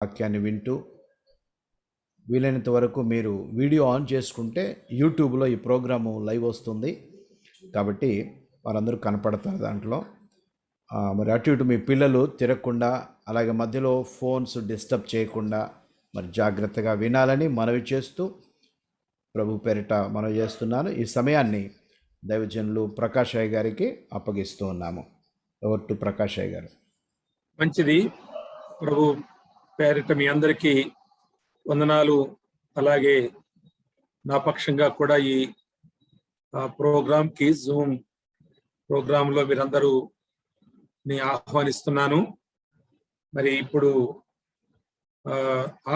వాక్యాన్ని వింటూ వీలైనంత వరకు మీరు వీడియో ఆన్ చేసుకుంటే యూట్యూబ్లో ఈ ప్రోగ్రాము లైవ్ వస్తుంది కాబట్టి వారందరూ కనపడతారు దాంట్లో. మరి అటు ఇటు మీ పిల్లలు తిరగకుండా, అలాగే మధ్యలో ఫోన్స్ డిస్టర్బ్ చేయకుండా మరి జాగ్రత్తగా వినాలని మనవి చేస్తూ ప్రభు పేరిట మనవి చేస్తున్నాను. ఈ సమయాన్ని దైవజనులు ప్రకాశయ్య గారికి అప్పగిస్తూ ఉన్నాము. ఓవర్ టు ప్రకాశయ్య గారు. మంచిది. ప్రభు పేరిట మీ అందరికీ వందనాలు. అలాగే నా పక్షంగా కూడా ఈ ప్రోగ్రాంకి జూమ్ ప్రోగ్రాంలో మీరందరూ ఆహ్వానిస్తున్నాను. మరి ఇప్పుడు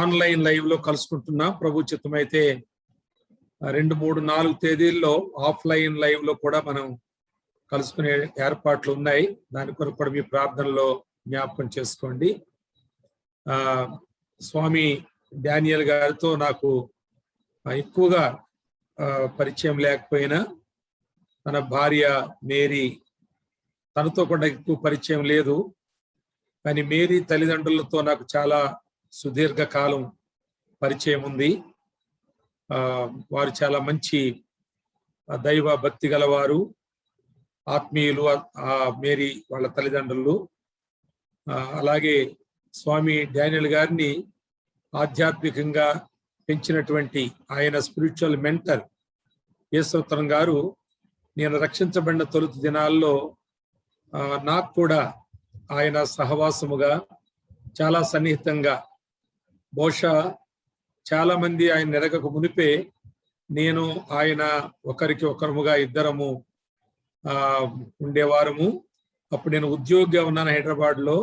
ఆన్లైన్ లైవ్లో కలుసుకుంటున్నాం. ప్రభు చిత్తమైతే 2, 3, 4 తేదీల్లో ఆఫ్లైన్ లైవ్లో కూడా మనం కలుసుకునే ఏర్పాట్లు ఉన్నాయి. దాని కొరకు కూడా మీ ప్రార్థనలో జ్ఞాపకం చేసుకోండి. స్వామి డానియల్ గారితో నాకు ఎక్కువగా పరిచయం లేకపోయినా తన భార్య మేరీ, తనతో కూడా ఎక్కువ పరిచయం లేదు. కానీ మేరీ తల్లిదండ్రులతో నాకు చాలా సుదీర్ఘకాలం పరిచయం ఉంది. వారు చాలా మంచి దైవ భక్తి గలవారు, ఆత్మీయులు. మేరీ వాళ్ళ తల్లిదండ్రులు. అలాగే స్వామి డానియల్ గారిని ఆధ్యాత్మికంగా పెంచినటువంటి ఆయన స్పిరిచువల్ మెంటర్ యేసోత్తరం గారు, నేను రక్షించబడిన తొలుత దినాల్లో నాకు కూడా ఆయన సహవాసముగా చాలా సన్నిహితంగా, బహుశా చాలా మంది ఆయన ఎరగక మునిపే నేను ఆయన ఒకరికి ఒకరముగా ఇద్దరము ఉండేవారము. అప్పుడు నేను ఉద్యోగిగా ఉన్నాను హైదరాబాద్లో.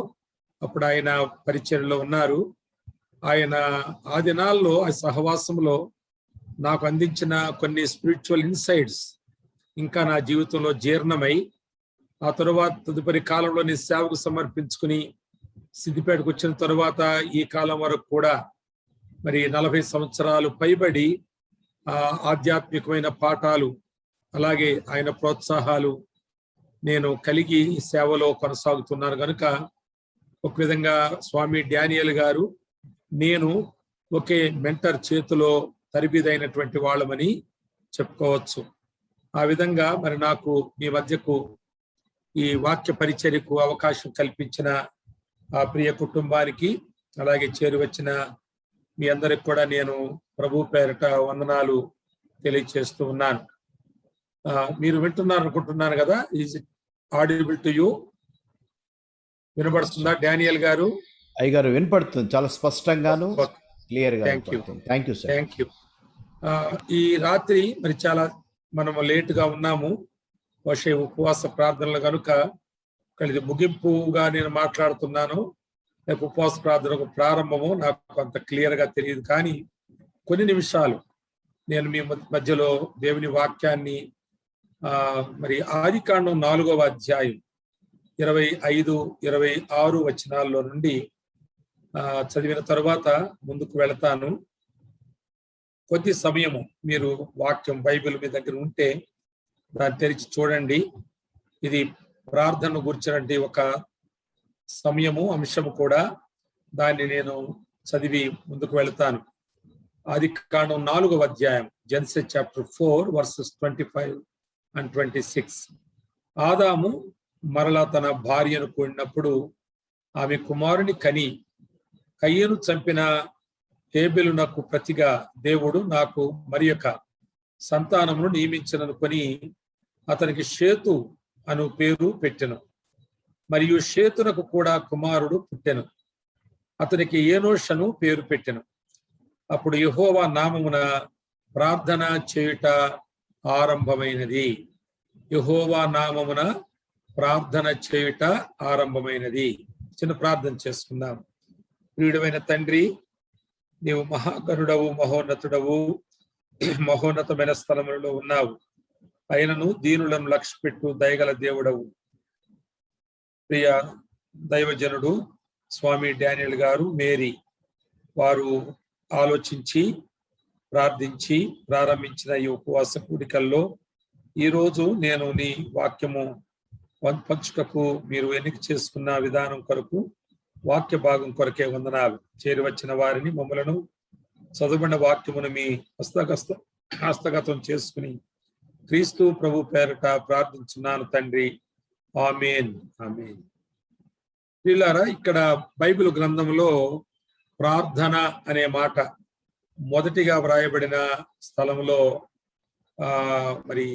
అప్పుడు ఆయన పరిచర్యలో ఉన్నారు. ఆయన ఆ దినాల్లో ఆ సహవాసంలో నాకు అందించిన కొన్ని స్పిరిచువల్ ఇన్సైట్స్ ఇంకా నా జీవితంలో జీర్ణమై, ఆ తరువాత తదుపరి కాలంలో నేను సేవకు సమర్పించుకుని సిద్దిపేటకు వచ్చిన తరువాత ఈ కాలం వరకు కూడా మరి 40 సంవత్సరాలు పైబడి ఆధ్యాత్మికమైన పాఠాలు, అలాగే ఆయన ప్రోత్సాహాలు నేను కలిగి ఈ సేవలో కొనసాగుతున్నాను. కనుక ఒక విధంగా స్వామి డానియల్ గారు, నేను ఒకే మెంటర్ చేతిలో తరబిదైనటువంటి వాళ్ళమని చెప్పుకోవచ్చు. ఆ విధంగా మరి నాకు మీ మధ్యకు ఈ వాక్య పరిచర్యకు అవకాశం కల్పించిన ఆ ప్రియ కుటుంబానికి, అలాగే చేరువచ్చిన మీ అందరికి కూడా నేను ప్రభు పేరిట వందనాలు తెలియజేస్తూ ఉన్నాను. మీరు వింటున్నారు అనుకుంటున్నాను కదా. Is it audible to you? వినపడుతుందా డానియల్ గారు? అయ్యగారు వినపడుతుంది, చాలా స్పష్టంగాను క్లియర్గా. Thank you. ఈ రాత్రి మరి చాలా మనము లేటుగా ఉన్నాము. బహుశా ఉపవాస ప్రార్థనలు కనుక ఇది ముగింపుగా నేను మాట్లాడుతున్నాను, లేక ఉపవాస ప్రార్థనకు ప్రారంభము నాకు అంత క్లియర్గా తెలియదు. కానీ కొన్ని నిమిషాలు నేను మీ మధ్యలో దేవుని వాక్యాన్ని మరి ఆదికాండం 4వ అధ్యాయం 25, 26 వచనాల్లో నుండి చదివిన తరువాత ముందుకు వెళతాను. కొద్ది సమయము మీరు వాక్యం బైబిల్ మీ దగ్గర ఉంటే దాన్ని తెరిచి చూడండి. ఇది ప్రార్థన గురించినటువంటి ఒక సమయము, అంశము కూడా. దాన్ని నేను చదివి ముందుకు వెళతాను. ఆదికాండం 4వ అధ్యాయం, జెనసిస్ చాప్టర్ 4 వర్సెస్ 25 and 26. ఆదాము మరలా తన భార్యను కూడినప్పుడు ఆమె కుమారుని కని, కయ్యను చంపిన హేబెలునకు ప్రతిగా దేవుడు నాకు మరి యొక్క సంతానమును నియమించననుకొని అతనికి షేతు అను పేరు పెట్టెను. మరియు షేతునకు కూడా కుమారుడు పుట్టెను. అతనికి ఏనోషను పేరు పెట్టెను. అప్పుడు యెహోవా నామమున ప్రార్థన చేయుట ఆరంభమైనది. యెహోవా నామమున ప్రార్థన చేయుట ఆరంభమైనది. చిన్న ప్రార్థన చేసుకుందాం. ప్రియుడమైన తండ్రి, నీవు మహాగరుడవు, మహోన్నతుడవు, మహోన్నతమైన స్థలములలో ఉన్నావు. అయినను దీనులను లక్ష్యపెట్టు దయగల దేవుడవు. ప్రియ దైవజనుడు స్వామి డానియల్ గారు, మేరీ, వారు ఆలోచించి ప్రార్థించి ప్రారంభించిన ఈ ఉపవాస కూడికల్లో ఈరోజు నేను నీ వాక్యము పంచుటకు మీరు ఎన్నిక చేసుకున్న విధానం కొరకు వాక్య భాగం కొరకే వందనాలు. చేరి వచ్చిన వారిని మమ్మలను చదువుబడిన వాక్యమును మీ హస్తగతం చేసుకుని క్రీస్తు ప్రభు పేరట ప్రార్థించున్నాను తండ్రి. ఆమేన్. ఆమేన్. ప్రియులారా, ఇక్కడ బైబిల్ గ్రంథంలో ప్రార్థన అనే మాట మొదటిగా వ్రాయబడిన స్థలంలో మరి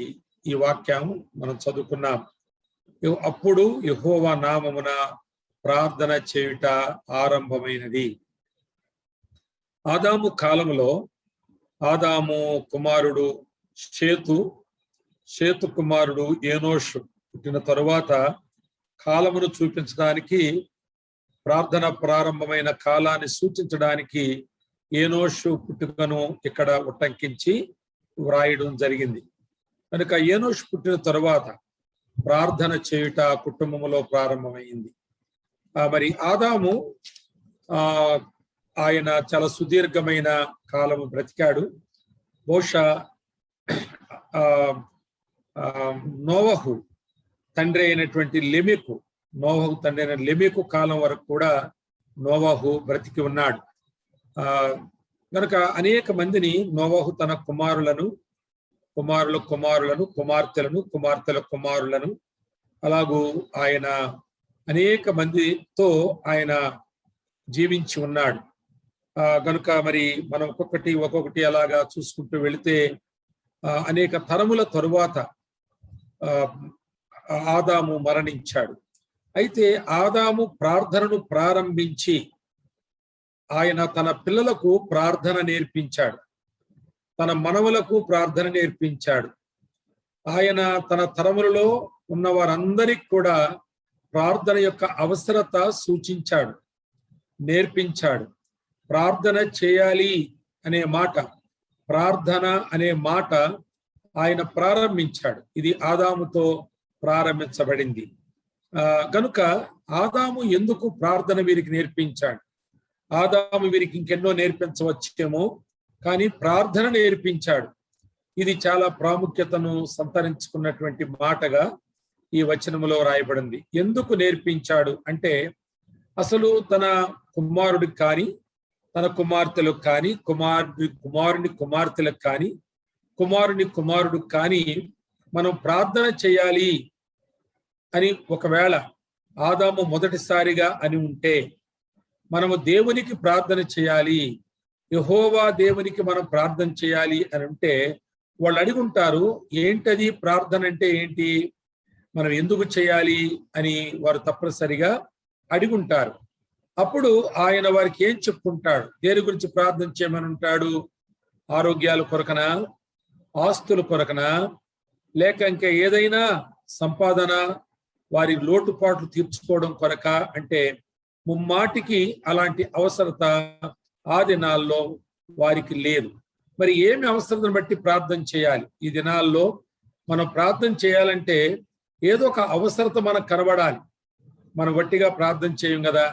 ఈ వాక్యం మనం చదువుకున్నాం. అప్పుడు యెహోవా నామమున ప్రార్థన చేయుట ఆరంభమైనది. ఆదాము కాలంలో ఆదాము కుమారుడు షేతు కుమారుడు ఏనోషు పుట్టిన తరువాత కాలమును చూపించడానికి, ప్రార్థన ప్రారంభమైన కాలాన్ని సూచించడానికి ఏనోషు పుట్టుకను ఇక్కడ ఉటంకించి వ్రాయడం జరిగింది. కనుక ఏనోషు పుట్టిన తరువాత ప్రార్థన చేయుట కుటుంబంలో ప్రారంభమైంది. మరి ఆదాము ఆయన చాలా సుదీర్ఘమైన కాలము బ్రతికాడు. బహుశా నోవహు తండ్రి అయినటువంటి నోవహు తండ్రి అయిన లెమెకు కాలం వరకు కూడా నోవహు బ్రతికి ఉన్నాడు. కనుక అనేక మందిని నోవహు తన కుమారుల కుమార్తెల కుమారులను అలాగూ ఆయన అనేక మందితో ఆయన జీవించి ఉన్నాడు. కనుక మరి మనం ఒక్కొక్కటి అలాగా చూసుకుంటూ వెళితే అనేక తరముల తరువాత ఆదాము మరణించాడు. అయితే ఆదాము ప్రార్థనను ప్రారంభించి ఆయన తన పిల్లలకు ప్రార్థన నేర్పించాడు, తన మనవలకు ప్రార్థన నేర్పించాడు. ఆయన తన తరములలో ఉన్న వారందరికీ కూడా ప్రార్థన యొక్క అవసరత సూచించాడు, నేర్పించాడు. ప్రార్థన చేయాలి అనే మాట, ప్రార్థన అనే మాట ఆయన ప్రారంభించాడు. ఇది ఆదాముతో ప్రారంభించబడింది. కనుక ఆదాము ఎందుకు ప్రార్థన వీరికి నేర్పించాడు? ఆదాము వీరికి ఇంకెన్నో నేర్పించవచ్చేమో, కానీ ప్రార్థన నేర్పించాడు. ఇది చాలా ప్రాముఖ్యతను సంతరించుకున్నటువంటి మాటగా ఈ వచనములో రాయబడింది. ఎందుకు నేర్పించాడు అంటే, అసలు తన కుమారుడికి కానీ, తన కుమార్తెలకు కానీ, కుమారుని కుమార్తెలకు కానీ, కుమారుడికి కానీ మనం ప్రార్థన చేయాలి అని ఒకవేళ ఆదాము మొదటిసారిగా అని ఉంటే, మనము దేవునికి ప్రార్థన చేయాలి, యెహోవా దేవునికి మనం ప్రార్థన చేయాలి అని ఉంటే, వాళ్ళు అడుగుంటారు, ఏంటది ప్రార్థన అంటే ఏంటి, మనం ఎందుకు చేయాలి అని వారు తప్పనిసరిగా అడుగుంటారు. అప్పుడు ఆయన వారికి ఏం చెప్పుకుంటాడు? దేని గురించి ప్రార్థన చేయమని ఉంటాడు? ఆరోగ్యాల కొరకనా, ఆస్తుల కొరకనా, లేక ఇంకా ఏదైనా సంపాదన, వారి లోటుపాట్లు తీర్చుకోవడం కొరక అంటే ముమ్మాటికి అలాంటి అవసరత ఆ దినాల్లో వారికి లేదు. మరి ఏమి అవసరతను బట్టి ప్రార్థన చేయాలి? ఈ దినాల్లో మనం ప్రార్థన చేయాలంటే ఏదో ఒక అవసరత మనకు కనబడాలి. మనం వట్టిగా ప్రార్థన చేయం కదా,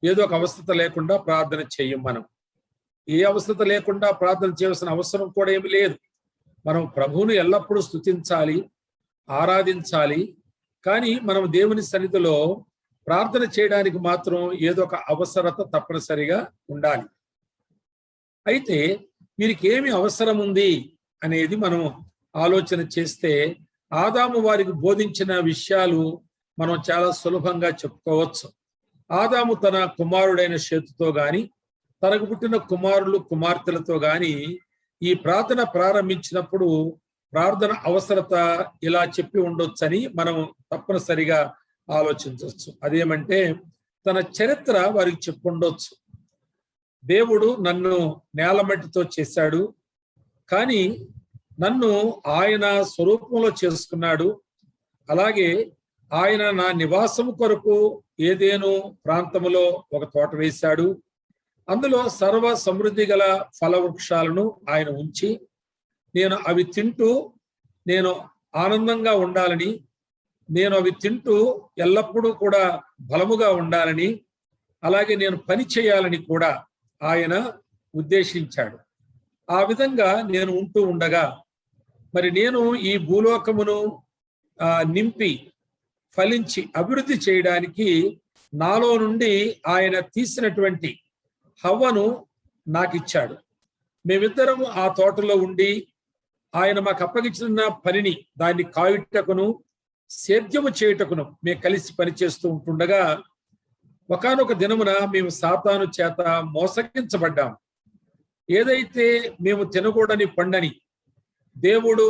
ఏదో ఒక అవసరత లేకుండా ప్రార్థన చేయం. మనం ఏ అవసరత లేకుండా ప్రార్థన చేయాల్సిన అవసరం కూడా ఏమి లేదు. మనం ప్రభువును ఎల్లప్పుడూ స్తుతించాలి, ఆరాధించాలి. కానీ మనం దేవుని సన్నిధిలో ప్రార్థన చేయడానికి మాత్రం ఏదో ఒక అవసరత తప్పనిసరిగా ఉండాలి. అయితే వీరికి ఏమి అవసరం ఉంది అనేది మనం ఆలోచన చేస్తే, ఆదాము వారికి బోధించిన విషయాలు మనం చాలా సులభంగా చెప్పుకోవచ్చు. ఆదాము తన కుమారుడైన షేతుతో గాని, తనకు పుట్టిన కుమార్తెలతో గాని ఈ ప్రార్థన ప్రారంభించినప్పుడు ప్రార్థన అవసరత ఇలా చెప్పి ఉండొచ్చని మనం తప్పనిసరిగా ఆలోచించవచ్చు. అదేమంటే, తన చరిత్ర వారికి చెప్పుండొచ్చు. దేవుడు నన్ను నేలమట్టితో చేశాడు, కానీ నన్ను ఆయన స్వరూపంలో చేసుకున్నాడు. అలాగే ఆయన నా నివాసము కొరకు ఏదేను ప్రాంతములో ఒక తోట వేశాడు. అందులో సర్వ సమృద్ధి గల ఫలవృక్షాలను ఆయన ఉంచి, నేను అవి తింటూ నేను ఆనందంగా ఉండాలని, నేను అవి తింటూ ఎల్లప్పుడూ కూడా బలముగా ఉండాలని, అలాగే నేను పని చేయాలని కూడా ఆయన ఉద్దేశించాడు. ఆ విధంగా నేను ఉంటూ ఉండగా, మరి నేను ఈ భూలోకమును నింపి ఫలించి అభివృద్ధి చేయడానికి నాలో నుండి ఆయన తీసినటువంటి హవ్వను నాకు ఇచ్చాడు. మేమిద్దరము ఆ తోటలో ఉండి ఆయన మాకు అప్పగించిన పనిని, దాన్ని కాయుటకును సేద్యము చేయుటకును మేము కలిసి పనిచేస్తూ ఉంటుండగా ఒకానొక దినమున మేము సాతాను చేత మోసగించబడ్డాం. ఏదైతే మేము తినకూడని పండని దేవుడు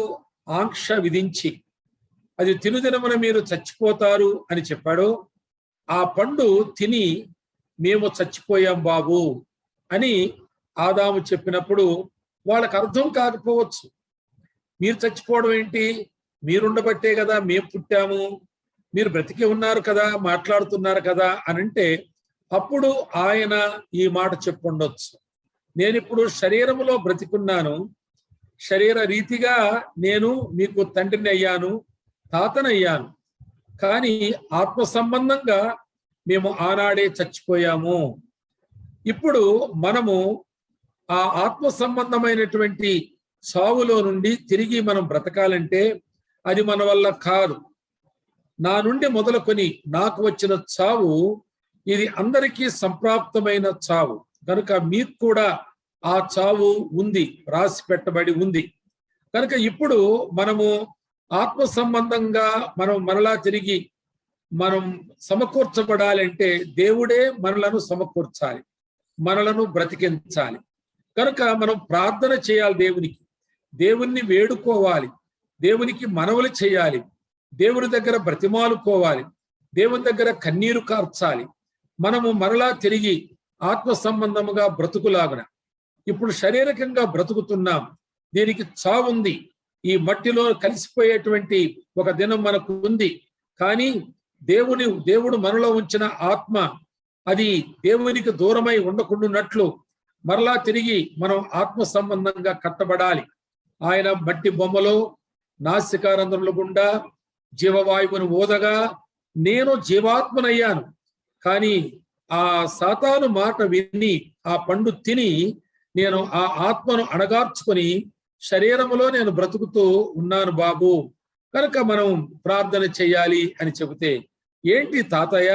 ఆంక్ష విధించి అది తినుదినమున మీరు చచ్చిపోతారు అని చెప్పాడో, ఆ పండు తిని మేము చచ్చిపోయాం బాబు అని ఆదాము చెప్పినప్పుడు వాళ్ళకి అర్థం కాకపోవచ్చు. మీరు చచ్చిపోవడం ఏంటి, మీరుండబట్టే కదా మేము పుట్టాము, మీరు బ్రతికి ఉన్నారు కదా, మాట్లాడుతున్నారు కదా అని అంటే అప్పుడు ఆయన ఈ మాట చెప్పుండొచ్చు. నేను ఇప్పుడు శరీరములో బ్రతికున్నాను, శరీర రీతిగా నేను మీకు తండ్రిని అయ్యాను, తాతనయ్యాను, కానీ ఆత్మ సంబంధంగా మేము ఆనాడే చచ్చిపోయాము. ఇప్పుడు మనము ఆ ఆత్మ సంబంధమైనటువంటి చావులో నుండి తిరిగి మనం బ్రతకాలంటే అది మన వల్ల కాదు. నా నుండి మొదలుకొని నాకు వచ్చిన చావు ఇది అందరికీ సంప్రాప్తమైన చావు కనుక మీకు కూడా ఆ చావు ఉంది, రాసి పెట్టబడి ఉంది. కనుక ఇప్పుడు మనము ఆత్మ సంబంధంగా మనం మరలా తిరిగి మనం సమకూర్చబడాలంటే దేవుడే మనలను సమకూర్చాలి, మనలను బ్రతికించాలి. కనుక మనం ప్రార్థన చేయాలి, దేవుణ్ణి వేడుకోవాలి, దేవునికి మనవులు చేయాలి, దేవుని దగ్గర బ్రతిమాలుకోవాలి, దేవుని దగ్గర కన్నీరు కార్చాలి. మనము మరలా తిరిగి ఆత్మ సంబంధముగా బ్రతుకులాగున ఇప్పుడు శారీరకంగా బ్రతుకుతున్నాం, దీనికి చావుంది, ఈ మట్టిలో కలిసిపోయేటువంటి ఒక దినం మనకు ఉంది. కానీ దేవుడు మనలో ఉంచిన ఆత్మ అది దేవునికి దూరమై ఉండకుండాన్నట్లు మరలా తిరిగి మనం ఆత్మ సంబంధంగా కట్టబడాలి. ఆయన మట్టి బొమ్మలో నాసికారంధ్రముల గుండా జీవవాయువును ఊదగా నేను జీవాత్మనయ్యాను. కానీ ఆ సాతాను మాట విని ఆ పండు తిని నేను ఆ ఆత్మను అణగార్చుకొని శరీరములో నేను బ్రతుకుతూ ఉన్నాను బాబు, కనుక మనం ప్రార్థన చేయాలి అని చెబితే, ఏంటి తాతయ్య,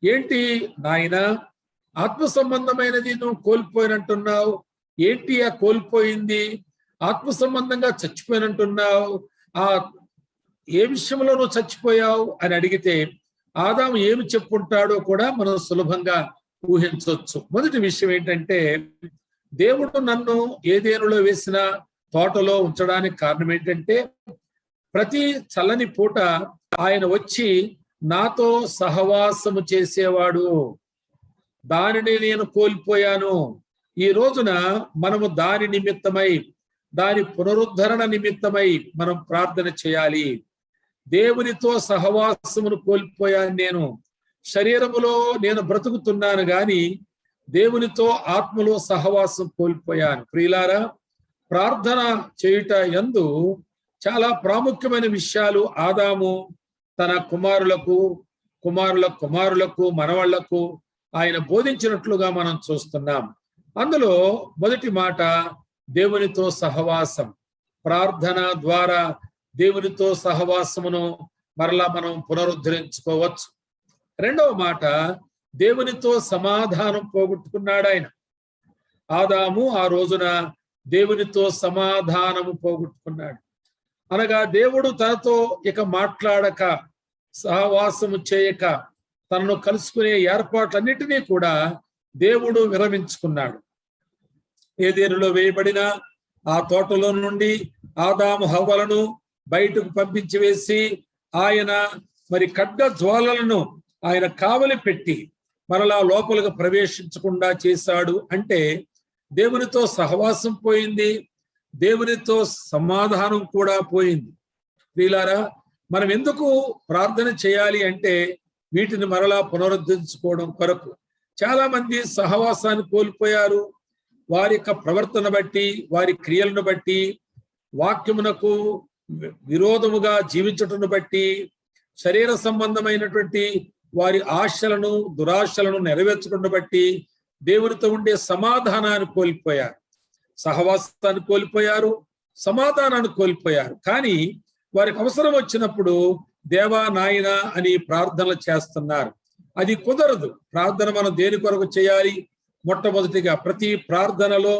ఏంటి నాయన, ఆత్మ సంబంధమైనది నువ్వు కోల్పోయినట్టున్నావు, ఏంటి ఆ కోల్పోయింది, ఆత్మ సంబంధంగా చచ్చిపోయినట్టున్నావు, ఆ ఏ విషయంలో నువ్వు చచ్చిపోయావు అని అడిగితే ఆదాము ఏమి చెప్పుంటాడో కూడా మనం సులభంగా ఊహించవచ్చు. మొదటి విషయం ఏంటంటే, దేవుడు నన్ను ఏదేనులో వేసిన తోటలో ఉంచడానికి కారణం ఏంటంటే, ప్రతి చల్లని పూట ఆయన వచ్చి నాతో సహవాసము చేసేవాడు. దానిని నేను కోల్పోయాను. ఈ రోజున మనము దాని నిమిత్తమై, దాని పునరుద్ధరణ నిమిత్తమై మనం ప్రార్థన చేయాలి. దేవునితో సహవాసమును కోల్పోయాను. నేను శరీరములో నేను బ్రతుకుతున్నాను గాని దేవునితో ఆత్మలో సహవాసం కోల్పోయాను. ప్రియులారా, ప్రార్థన చేయుట యందు చాలా ప్రాముఖ్యమైన విషయాలు ఆదాము తన కుమారుల కుమారులకు మనవాళ్లకు ఆయన బోధించినట్లుగా మనం చూస్తున్నాం. అందులో మొదటి మాట దేవునితో సహవాసం. ప్రార్థన ద్వారా దేవునితో సహవాసమును మరలా మనం పునరుద్ధరించుకోవచ్చు. రెండవ మాట, దేవునితో సమాధానం పోగొట్టుకున్నాడు ఆయన. ఆదాము ఆ రోజున దేవునితో సమాధానము పోగొట్టుకున్నాడు. అనగా దేవుడు తనతో ఇక మాట్లాడక, సహవాసము చేయక, తనను కలుసుకునే ఏర్పాట్లన్నిటినీ కూడా దేవుడు విరమించుకున్నాడు. ఏదేనులో వేయబడిన ఆ తోటలో నుండి ఆదాము హవ్వలను బయటకు పంపించి వేసి ఆయన మరి ఖడ్గ జ్వాలలను ఆయన కావలి పెట్టి మరలా లోపలికి ప్రవేశించకుండా చేశాడు. అంటే దేవునితో సహవాసం పోయింది, దేవునితో సమాధానం కూడా పోయింది. ప్రియులారా, మనం ఎందుకు ప్రార్థన చేయాలి అంటే వీటిని మరలా పునరుద్ధరించుకోవడం కొరకు. చాలా మంది సహవాసాన్ని కోల్పోయారు. వారి యొక్క ప్రవర్తన బట్టి, వారి క్రియలను బట్టి, వాక్యమునకు విరోధముగా జీవించటను బట్టి, శరీర సంబంధమైనటువంటి వారి ఆశలను దురాశలను నెరవేర్చడం బట్టి దేవునితో ఉండే సమాధానాన్ని కోల్పోయారు, సహవాసాన్ని కోల్పోయారు, సమాధానాన్ని కోల్పోయారు. కానీ వారికి అవసరం వచ్చినప్పుడు దేవా నాయన అని ప్రార్థనలు చేస్తున్నారు. అది కుదరదు. ప్రార్థన మనం దేని కొరకు చేయాలి? మొట్టమొదటిగా ప్రతి ప్రార్థనలో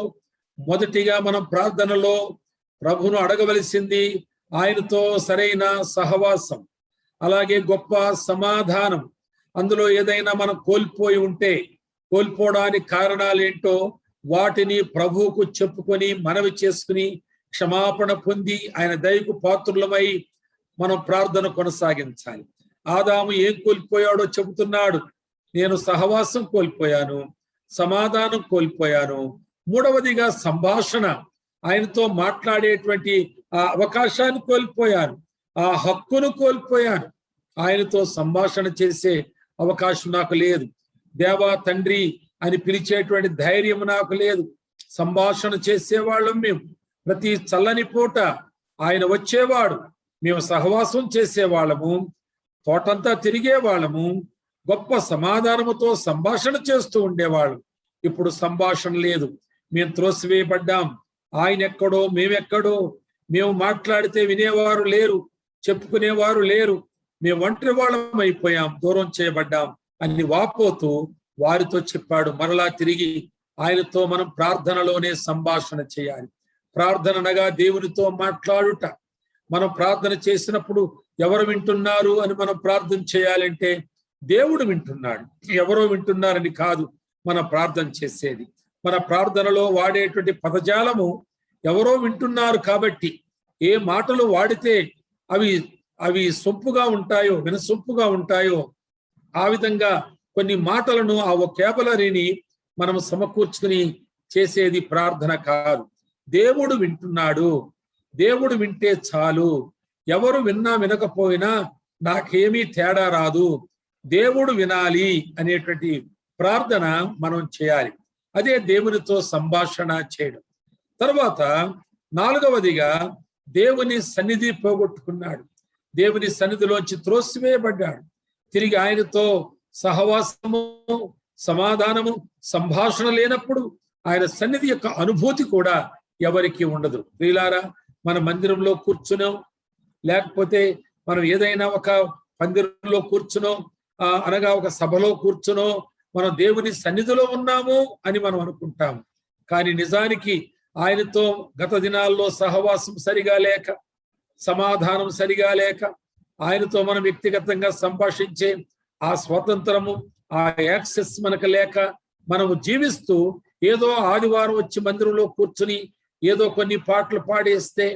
మొదటిగా మనం ప్రార్థనలో ప్రభువును అడగవలసింది ఆయనతో సరైన సహవాసం, అలాగే గొప్ప సమాధానం. అందులో ఏదైనా మనం కోల్పోయి ఉంటే, కోల్పోవడానికి కారణాలేంటో వాటిని ప్రభువుకు చెప్పుకొని మనవి చేసుకుని క్షమాపణ పొంది ఆయన దయకు పాత్రులమై మనం ప్రార్థన కొనసాగించాలి. ఆదాము ఏం కోల్పోయాడో చెబుతున్నాడు. నేను సహవాసం కోల్పోయాను, సమాధానం కోల్పోయాను. మూడవదిగా సంభాషణ, ఆయనతో మాట్లాడేటువంటి ఆ అవకాశాన్ని కోల్పోయాను, ఆ హక్కును కోల్పోయాను. ఆయనతో సంభాషణ చేసే అవకాశం నాకు లేదు. దేవా తండ్రి అని పిలిచేటువంటి ధైర్యం నాకు లేదు. సంభాషణ చేసేవాళ్ళం మేము. ప్రతి చల్లని పూట ఆయన వచ్చేవాడు, మేము సహవాసం చేసేవాళ్ళము, తోటంతా తిరిగేవాళ్ళము, గొప్ప సమాధానముతో సంభాషణ చేస్తూ ఉండేవాళ్ళం. ఇప్పుడు సంభాషణ లేదు. మేము త్రోసివేయబడ్డాం. ఆయన ఎక్కడో మేమెక్కడో. మేము మాట్లాడితే వినేవారు లేరు, చెప్పుకునేవారు లేరు. మేము ఒంటరి వాళ్ళం అయిపోయాం, దూరం చేయబడ్డాం అని వాపోతూ వారితో చెప్పాడు. మరలా తిరిగి ఆయనతో మనం ప్రార్థనలోనే సంభాషణ చేయాలి. ప్రార్థన అనగా దేవునితో మాట్లాడుట. మనం ప్రార్థన చేసినప్పుడు ఎవరు వింటున్నారు అని మనం ప్రార్థన చేయాలంటే దేవుడు వింటున్నాడు, ఎవరో వింటున్నారని కాదు మన ప్రార్థన చేసేది. మన ప్రార్థనలో వాడేటువంటి పదజాలము ఎవరో వింటున్నారు కాబట్టి, ఏ మాటలు వాడితే అవి సొంపుగా ఉంటాయో, వినసొంపుగా ఉంటాయో, ఆ విధంగా కొన్ని మాటలను, ఆ వొకాబులరీని మనం సమకూర్చుకుని చేసేది ప్రార్థన కాదు. దేవుడు వింటున్నాడు, దేవుడు వింటే చాలు. ఎవరు విన్నా వినకపోయినా నాకేమీ తేడా రాదు, దేవుడు వినాలి అనేటువంటి ప్రార్థన మనం చేయాలి. అదే దేవునితో సంభాషణ చేయడం. తర్వాత నాలుగవదిగా దేవుని సన్నిధి పోగొట్టుకున్నాడు. దేవుని సన్నిధిలోంచి త్రోసివేయబడ్డాడు. తిరిగి ఆయనతో సహవాసము, సమాధానము, సంభాషణ లేనప్పుడు ఆయన సన్నిధి యొక్క అనుభూతి కూడా ఎవరికి ఉండదు. ప్రియులారా, మన మందిరంలో కూర్చునో, లేకపోతే మనం ఏదైనా ఒక మందిరంలో కూర్చునో, అనగా ఒక సభలో కూర్చునో మనం దేవుని సన్నిధిలో ఉన్నాము అని మనం అనుకుంటాము. కానీ నిజానికి ఆయనతో గత దినాల్లో సహవాసం సరిగా లేక, సమాధానం సరిగా లేక, ఆయనతో మనం వ్యక్తిగతంగా సంభాషించే ఆ స్వాతంత్రము, ఆ యాక్సెస్ మనకు లేక మనము జీవిస్తూ ఏదో ఆదివారం వచ్చి మందిరంలో కూర్చుని ఏదో కొన్ని పాటలు పాడేస్తే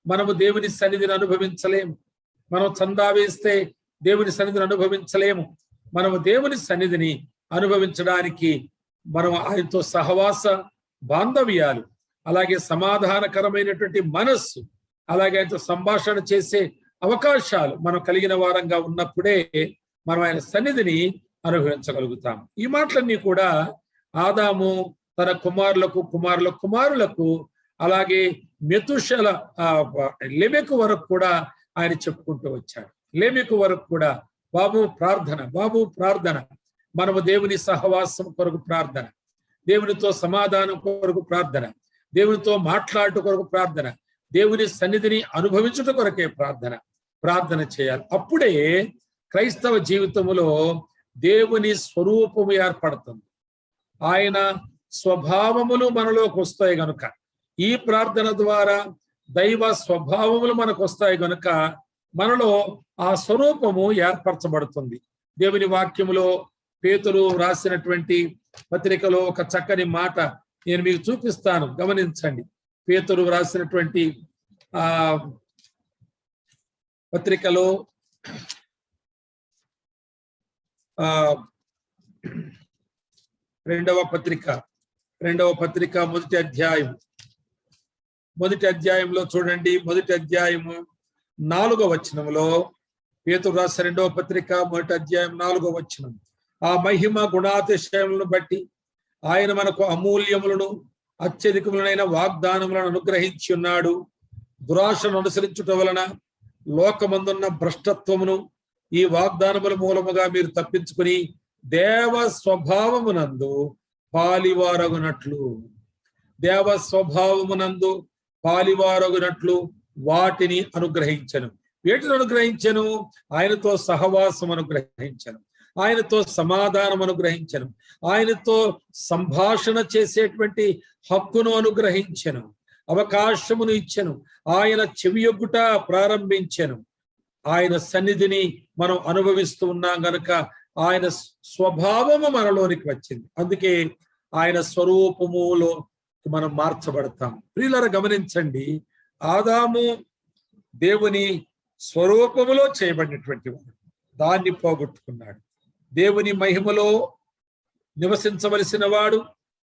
మనము దేవుని సన్నిధిని అనుభవించలేము. మనం చందా వేస్తే దేవుని సన్నిధిని అనుభవించలేము. మనము దేవుని సన్నిధిని అనుభవించడానికి మనం ఆయనతో సహవాస బాంధవ్యాలు, అలాగే సమాధానకరమైనటువంటి మనస్సు, అలాగే ఆయనతో సంభాషణ చేసే అవకాశాలు మనం కలిగిన వారంగా ఉన్నప్పుడే మనం ఆయన సన్నిధిని అనుభవించగలుగుతాం. ఈ మాటలన్నీ కూడా ఆదాము తన కుమారులకు అలాగే మెతుషల లెమెకు వరకు కూడా ఆయన చెప్పుకుంటూ వచ్చాడు. లెమెకు వరకు కూడా బాబు ప్రార్థన, మనము దేవుని సహవాసం కొరకు ప్రార్థన, దేవునితో సమాధానం కొరకు ప్రార్థన, దేవునితో మాట్లాడుట కొరకు ప్రార్థన, దేవుని సన్నిధిని అనుభవించుట కొరకే ప్రార్థన చేయాలి. అప్పుడే క్రైస్తవ జీవితంలో దేవుని స్వరూపము ఏర్పడుతుంది. ఆయన స్వభావములు మనలోకి వస్తాయి గనుక, ఈ ప్రార్థన ద్వారా దైవ స్వభావములు మనకు వస్తాయి గనుక మనలో ఆ స్వరూపము ఏర్పరచబడుతుంది. దేవుని వాక్యములో పేతురు రాసినటువంటి పత్రికలో ఒక చక్కని మాట నేను మీకు చూపిస్తాను, గమనించండి. పేతురు రాసినటువంటి పత్రికలో రెండవ పత్రిక మొదటి అధ్యాయంలో చూడండి. మొదటి అధ్యాయము 4వ వచనంలో పేతురు రాసిన రెండవ పత్రిక మొదటి అధ్యాయం 4వ వచనం, ఆ మహిమ గుణాతిశయములను బట్టి ఆయన మనకు అమూల్యములను అత్యధికములైన వాగ్దానములను అనుగ్రహించి ఉన్నాడు. దురాశను అనుసరించుట వలన లోకమందున్న భ్రష్టత్వమును ఈ వాగ్దానముల మూలముగా మీరు తప్పించుకుని దేవ స్వభావమునందు పాలివారగునట్లు వాటిని అనుగ్రహించను. వేటిని అనుగ్రహించను? ఆయనతో సహవాసం అనుగ్రహించను. ఆయనతో సమాధానం అనుగ్రహించను, ఆయనతో సంభాషణ చేసేటువంటి హక్కును అనుగ్రహించను, అవకాశమును ఇచ్చెను, ఆయన చెవియొగ్గుట ప్రారంభించెను. ఆయన సన్నిధిని మనం అనుభవిస్తూ ఉన్నాం గనుక ఆయన స్వభావము మనలోనికి వచ్చింది. అందుకే ఆయన స్వరూపములో మనం మార్చబడతాం. ప్రియులారా గమనించండి, ఆదాము దేవుని స్వరూపములో చేయబడినటువంటి వాడు, దాన్ని పోగొట్టుకున్నాడు. దేవుని మహిమలో నివసించవలసిన వాడు,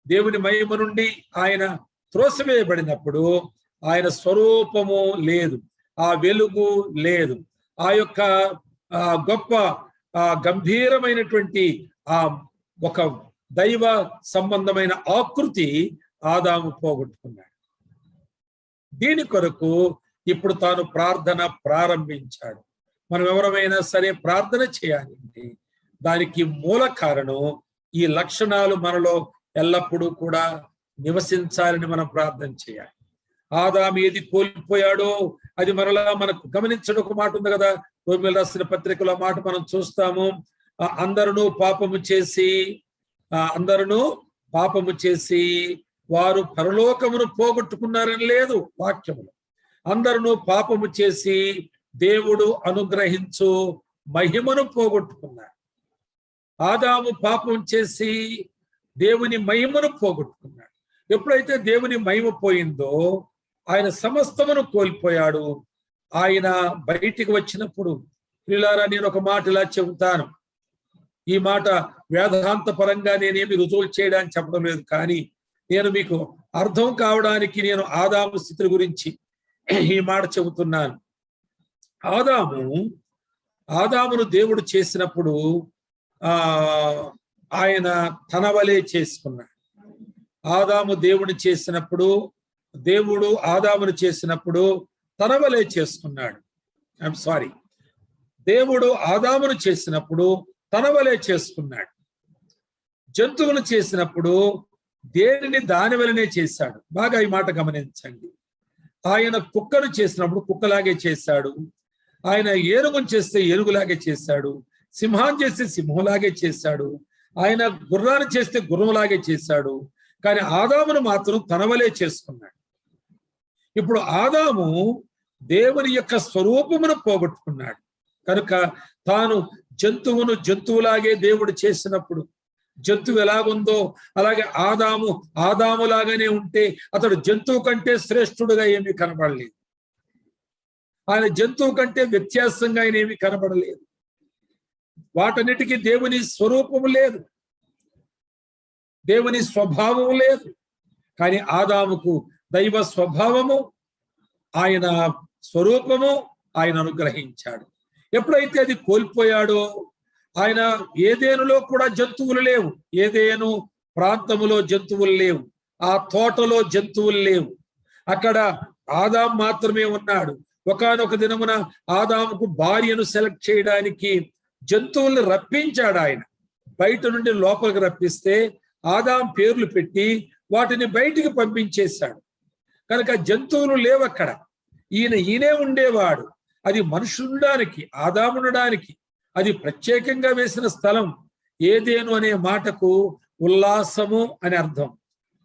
దేవుని మహిమ నుండి ఆయన త్రోసివేయబడినప్పుడు ఆయన స్వరూపము లేదు, ఆ వెలుగు లేదు, ఆ యొక్క గొప్ప గంభీరమైనటువంటి ఆ ఒక దైవ సంబంధమైన ఆకృతి ఆదాము పోగొట్టుకున్నాడు. దీని కొరకు ఇప్పుడు తాను ప్రార్థన ప్రారంభించాడు. మనం ఎవరైనా సరే ప్రార్థన చేయాలంటే దానికి మూల కారణం ఈ లక్షణాలు మనలో ఎల్లప్పుడూ కూడా నివసించాలని మనం ప్రార్థన చేయాలి. ఆదాము ఏది కోల్పోయాడో అది మరలా మనకు గమనించడం ఒక మాట ఉంది కదా, రోమీయులకు రాసిన పత్రికలో మాట మనం చూస్తాము. అందరూ పాపము చేసి వారు పరలోకమును పోగొట్టుకున్నారని లేదు వాక్యములు. అందరూ పాపము చేసి దేవుడు అనుగ్రహించు మహిమను పోగొట్టుకున్నారు. ఆదాము పాపం చేసి దేవుని మహిమను పోగొట్టుకున్నాడు. ఎప్పుడైతే దేవుని మహిమ పోయిందో ఆయన సమస్తమును కోల్పోయాడు. ఆయన బయటికి వచ్చినప్పుడు, ప్రియులారా నేను ఒక మాట ఇలా చెబుతాను, ఈ మాట వేదాంత పరంగా నేనేమి రుజువులు చేయడానికి చెప్పడం లేదు, కానీ నేను మీకు అర్థం కావడానికి నేను ఆదాము స్థితి గురించి ఈ మాట చెబుతున్నాను. ఆదామును దేవుడు చేసినప్పుడు ఆయన తన వలే చేసుకున్నాడు. దేవుడు ఆదామును చేసినప్పుడు తన వలే చేసుకున్నాడు. దేవుడు ఆదామును చేసినప్పుడు తన వలే చేసుకున్నాడు. జంతువును చేసినప్పుడు దేనిని దాని వలనే చేశాడు. బాగా ఈ మాట గమనించండి. ఆయన కుక్కను చేసినప్పుడు కుక్కలాగే చేశాడు, ఆయన ఏనుగును చేస్తే ఏనుగులాగే చేశాడు, సింహాన్ని చేస్తే సింహంలాగే చేశాడు, ఆయన గుర్రాన్ని చేస్తే గుర్రంలాగే చేశాడు. కానీ ఆదామును మాత్రం తన వలే చేసుకున్నాడు. ఇప్పుడు ఆదాము దేవుని యొక్క స్వరూపమును పోగొట్టుకున్నాడు కనుక తాను జంతువులాగే దేవుడు చేసినప్పుడు జంతువు ఎలాగుందో అలాగే ఆదాములాగానే ఉంటే అతడు జంతువు కంటే శ్రేష్ఠుడుగా ఏమీ కనబడలేదు. ఆయన జంతువు కంటే వ్యత్యాసంగా ఆయన ఏమీ కనబడలేదు. వాటన్నిటికీ దేవుని స్వరూపము లేదు, దేవుని స్వభావము లేదు. కానీ ఆదాముకు దైవ స్వభావము, ఆయన స్వరూపము ఆయన అనుగ్రహించాడు. ఎప్పుడైతే అది కోల్పోయాడో, ఆయన ఏదేనులో కూడా జంతువులు లేవు, ఏదేను ప్రాంతములో జంతువులు లేవు, ఆ తోటలో జంతువులు లేవు, అక్కడ ఆదాం మాత్రమే ఉన్నాడు. ఒకానొక దినమున ఆదాముకు భార్యను సెలెక్ట్ చేయడానికి జంతువుల్ని రప్పించాడు. ఆయన బయట నుండి లోపలికి రప్పిస్తే ఆదాం పేర్లు పెట్టి వాటిని బయటికి పంపించేశాడు. కనుక జంతువులు లేవు అక్కడ. ఈయనే ఉండేవాడు. అది మనుషుండడానికి, ఆదాముండడానికి అది ప్రత్యేకంగా వేసిన స్థలం. ఏదేను అనే మాటకు ఉల్లాసము అని అర్థం.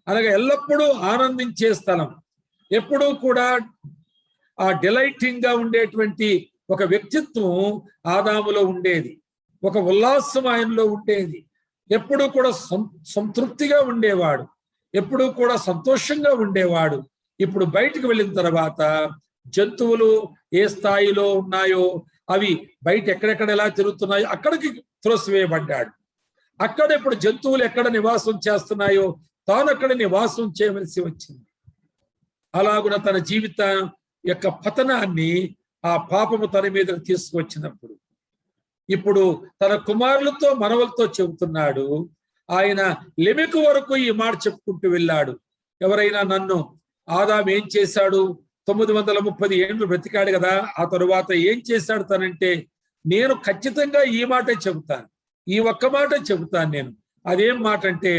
అనగా ఎల్లప్పుడూ ఆనందించే స్థలం, ఎప్పుడూ కూడా ఆ డిలైటింగ్ గా ఉండేటువంటి ఒక వ్యక్తిత్వం ఆదాములో ఉండేది, ఒక ఉల్లాసం ఆయనలో ఉండేది. ఎప్పుడూ కూడా సంతృప్తిగా ఉండేవాడు, ఎప్పుడూ కూడా సంతోషంగా ఉండేవాడు. ఇప్పుడు బయటికి వెళ్ళిన తర్వాత జంతువులు ఏ స్థాయిలో ఉన్నాయో అవి బయట ఎక్కడెక్కడ ఎలా తిరుగుతున్నాయో అక్కడికి త్రోసివేయబడ్డాడు. అక్కడ ఇప్పుడు జంతువులు ఎక్కడ నివాసం చేస్తున్నాయో తాను అక్కడ నివాసం చేయవలసి వచ్చింది. అలాగున తన జీవిత యొక్క పతనాన్ని ఆ పాపము తన మీద తీసుకువచ్చినప్పుడు ఇప్పుడు తన కుమారులతో మనవలతో చెబుతున్నాడు. ఆయన లెమెకు వరకు ఈ మాట చెప్పుకుంటూ వెళ్ళాడు. ఎవరైనా నన్ను ఆదాం ఏం చేశాడు, 930 ఏళ్ళు బ్రతికాడు కదా, ఆ తరువాత ఏం చేశాడు తనంటే, నేను ఖచ్చితంగా ఈ మాటే చెబుతాను, ఈ ఒక్క మాట చెబుతాను నేను. అదేం మాట అంటే,